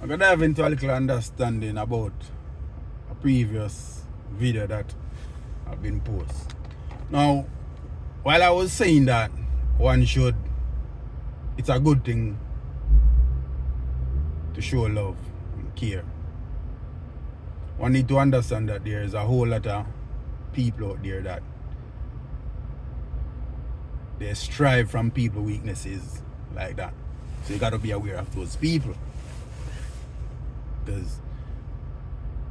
I'm gonna dive into a little understanding about a previous video that I've been posted. Now, while I was saying that it's a good thing to show love and care. One need to understand that there is a whole lot of people out there that they strive from people's weaknesses like that. So you got to be aware of those people. Because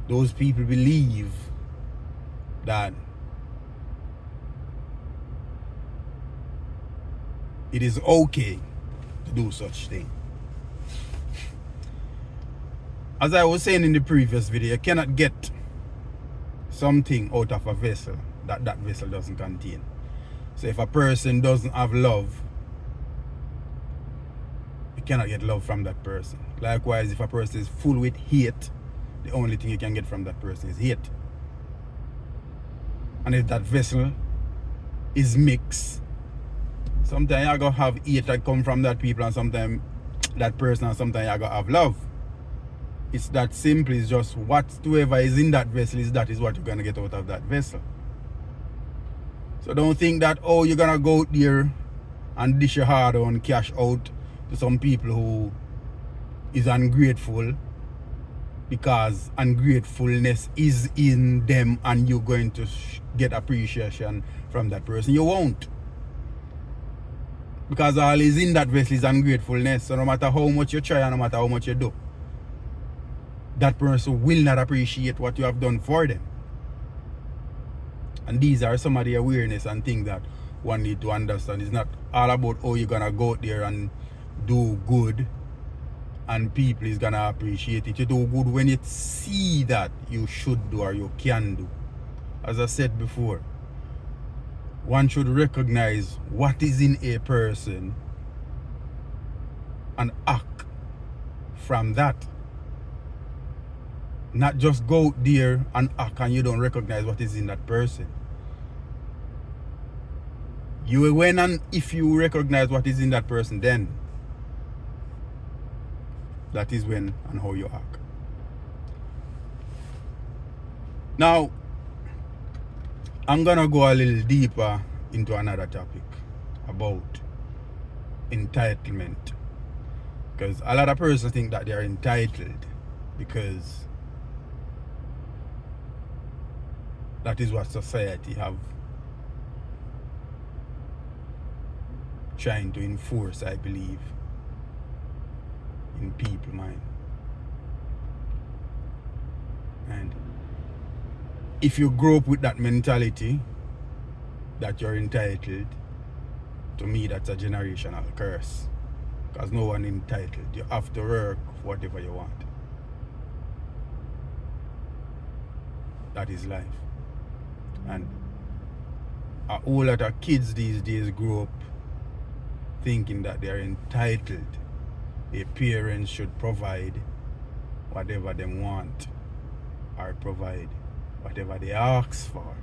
those people believe that it is okay to do such thing. As I was saying in the previous video, you cannot get something out of a vessel that vessel doesn't contain. So if a person doesn't have love, you cannot get love from that person. Likewise, if a person is full with hate, the only thing you can get from that person is hate. And if that vessel is mixed, sometimes you're going to have hate that come from that people, and sometimes that person, and sometimes you're going to have love. It's that simple. It's just whatever is in that vessel is what you're going to get out of that vessel. So don't think that, oh, you're going to go out there and dish your hard on cash out to some people who is ungrateful, because ungratefulness is in them and you're going to get appreciation from that person. You won't. Because all is in that vessel is ungratefulness. So no matter how much you try and no matter how much you do, that person will not appreciate what you have done for them. And these are some of the awareness and things that one need to understand. It's not all about, oh, you're gonna go out there and do good and people is gonna appreciate it. You do good when you see that you should do or you can do. As I said before, one should recognize what is in a person and act from that. Not just go out there and act and you don't recognize what is in that person. You when and if you recognize what is in that person, then that is when and how you act. Now, I'm gonna go a little deeper into another topic about entitlement. Because a lot of persons think that they are entitled because that is what society have trying to enforce, I believe, in people's mind. And if you grow up with that mentality that you're entitled, to me that's a generational curse. Because no one entitled. You have to work for whatever you want. That is life. And a whole lot of kids these days grow up thinking that they are entitled. Their parents should provide whatever they want or provide whatever they ask for.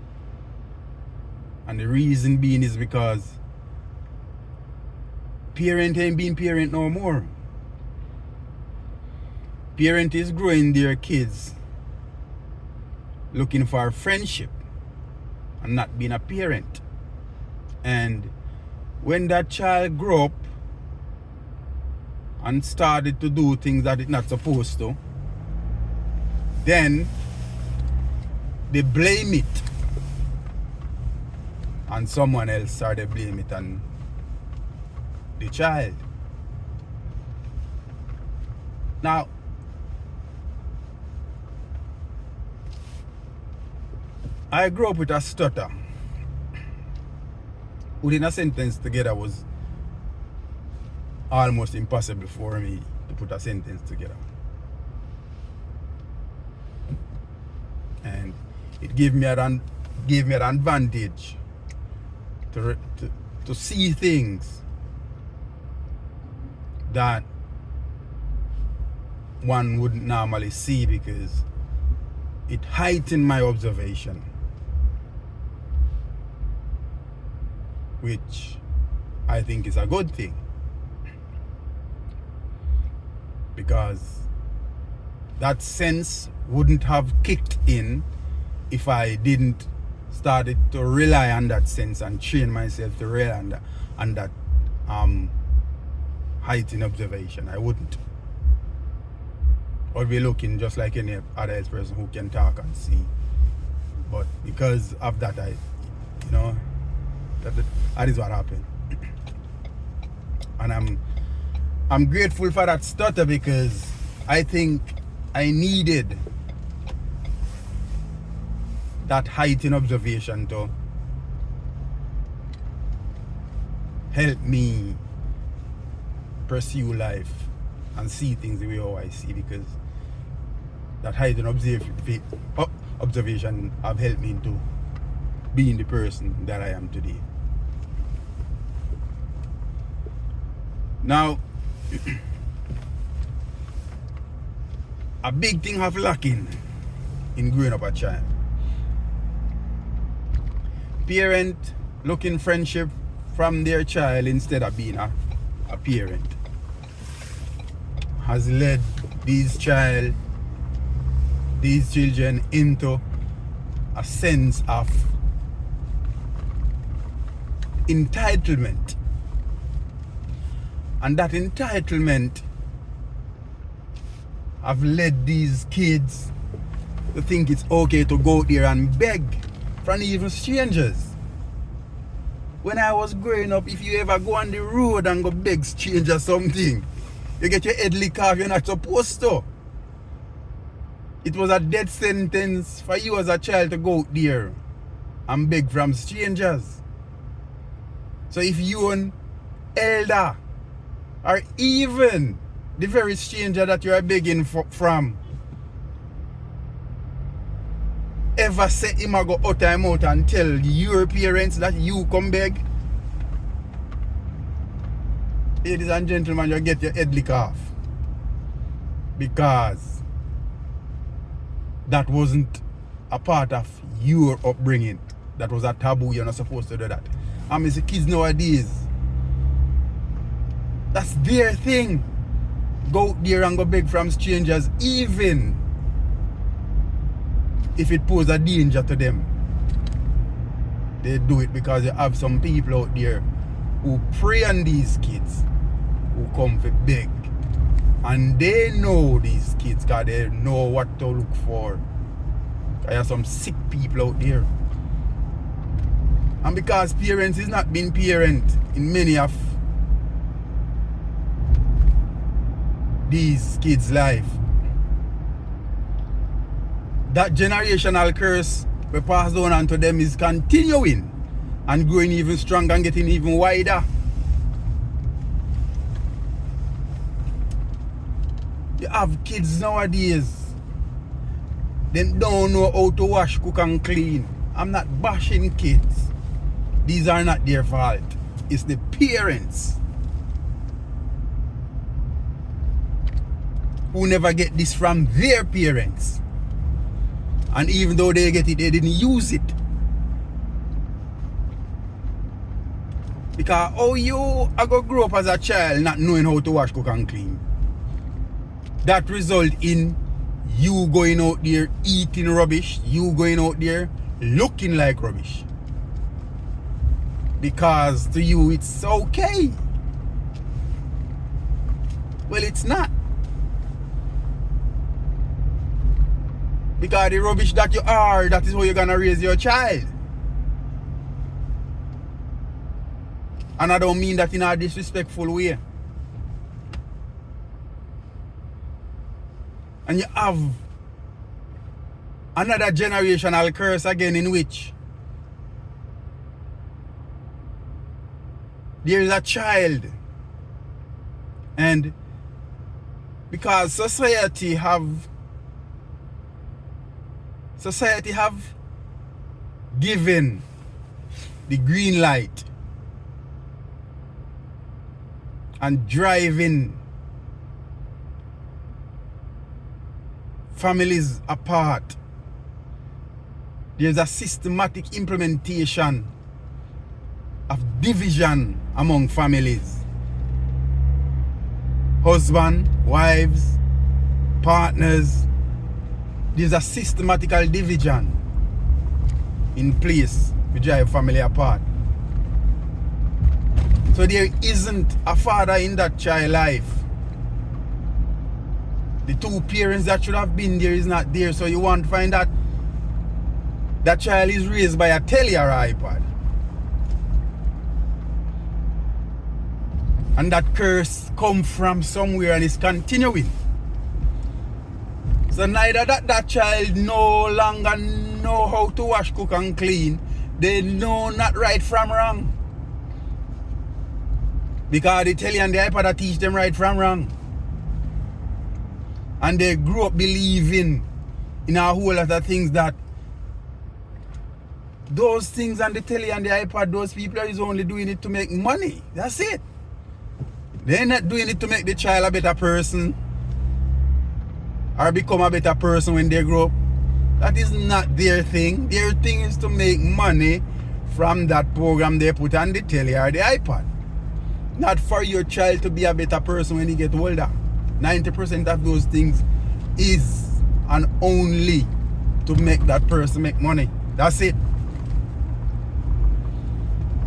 And the reason being is because parent ain't being parent no more. Parent is growing their kids looking for friendship and not being a parent. And when that child grew up and started to do things that it's not supposed to, then they blame it on someone else, or they blame it on the child. Now, I grew up with a stutter. Putting a sentence together was almost impossible for me to put a sentence together. And it gave me an advantage to see things that one wouldn't normally see, because it heightened my observation, which I think is a good thing, because that sense wouldn't have kicked in if I didn't started to rely on that sense and train myself to rely on that heightened observation. I wouldn't. I'd be looking just like any other person who can talk and see. But because of that, that is what happened. And I'm grateful for that stutter, because I think I needed that heightened observation to help me pursue life and see things the way how I see, because that heightened observation have helped me to being the person that I am today. Now, a big thing have lacking in growing up a child. Parent looking friendship from their child instead of being a parent has led these children into a sense of entitlement. And that entitlement have led these kids to think it's okay to go there and beg from even strangers. When I was growing up, if you ever go on the road and go beg strangers something, you get your head licked off. You're not supposed to. It was a death sentence for you as a child to go out there and beg from strangers. So if you an elder, or even the very stranger that you are begging from, ever say him a go out him out and tell your parents that you come beg, ladies and gentlemen, you get your head licked off. Because that wasn't a part of your upbringing. That was a taboo. You're not supposed to do that. I mean, the kids nowadays, that's their thing. Go out there and go beg from strangers, even if it poses a danger to them. They do it because you have some people out there who prey on these kids who come to beg. And they know these kids because they know what to look for. There are some sick people out there. And because parents is not being parent in many of these kids' life, that generational curse we pass down onto them is continuing and growing even stronger and getting even wider. You have kids nowadays, they don't know how to wash, cook and clean. I'm not bashing kids. These are not their fault. It's the parents who never get this from their parents. And even though they get it, they didn't use it. Because how you are going to grow up as a child not knowing how to wash, cook and clean? That result in you going out there eating rubbish, you going out there looking like rubbish. Because to you it's okay. Well, it's not. Because the rubbish that you are, that is how you're gonna raise your child. And I don't mean that in a disrespectful way. And you have another generational curse again, in which there is a child, and because society have given the green light and driving families apart, there's a systematic implementation of division among families. Husband, wives, partners, there's a systematical division in place to drive family apart. So there isn't a father in that child life. The two parents that should have been there is not there. So you want to find that that child is raised by a telly or iPad. And that curse come from somewhere and is continuing. So neither that child no longer know how to wash, cook and clean. They know not right from wrong. Because the telly and the iPad that teach them right from wrong. And they grew up believing in a whole lot of things that those things and the telly and the iPad, those people is only doing it to make money. That's it. They're not doing it to make the child a better person or become a better person when they grow up. That is not their thing. Their thing is to make money from that program they put on the telly or the iPad. Not for your child to be a better person when he gets older. 90% of those things is and only to make that person make money. That's it.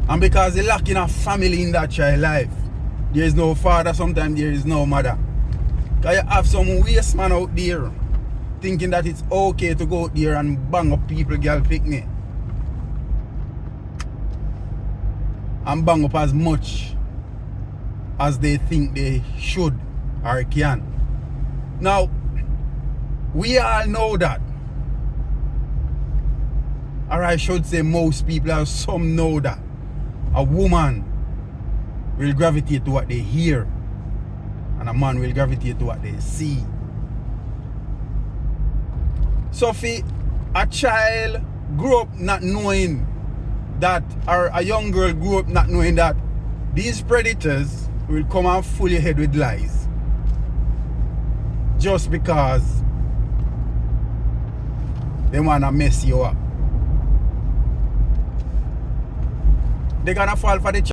And because they're lacking a family in that child life, there is no father, sometimes there is no mother. Because you have some waste man out there thinking that it's okay to go out there and bang up people, girl picnic. And bang up as much as they think they should or can. Now, we all know that. Or I should say most people, or some know that. A woman will gravitate to what they hear. And a man will gravitate to what they see. So if a child grew up not knowing that, or a young girl grew up not knowing that these predators will come and fill your head with lies just because they want to mess you up, they're gonna fall for the